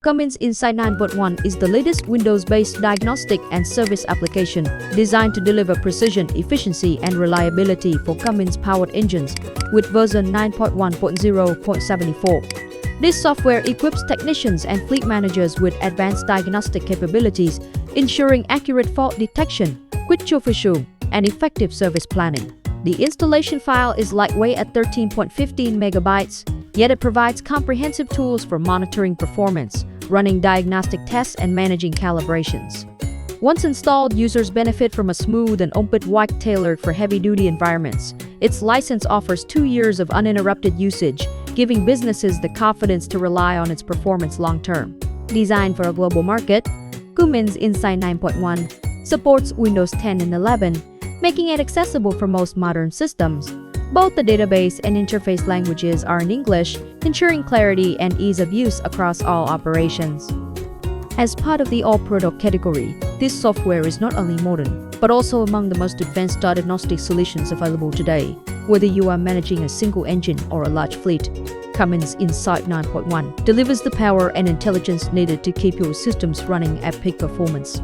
Cummins Insite 9.1 is the latest Windows-based diagnostic and service application designed to deliver precision, efficiency, and reliability for Cummins-powered engines with version 9.1.0.74. This software equips technicians and fleet managers with advanced diagnostic capabilities, ensuring accurate fault detection, quick troubleshooting, and effective service planning. The installation file is lightweight at 13.15 megabytes, yet it provides comprehensive tools for monitoring performance, running diagnostic tests, and managing calibrations. Once installed, users benefit from a smooth and open work tailored for heavy-duty environments. Its license offers 2 years of uninterrupted usage, giving businesses the confidence to rely on its performance long-term. Designed for a global market, Cummins Insite 9.1 supports Windows 10 and 11, making it accessible for most modern systems. Both the database and interface languages are in English, ensuring clarity and ease of use across all operations. As part of the all-product category, this software is not only modern, but also among the most advanced diagnostic solutions available today. Whether you are managing a single engine or a large fleet, Cummins Insite 9.1 delivers the power and intelligence needed to keep your systems running at peak performance.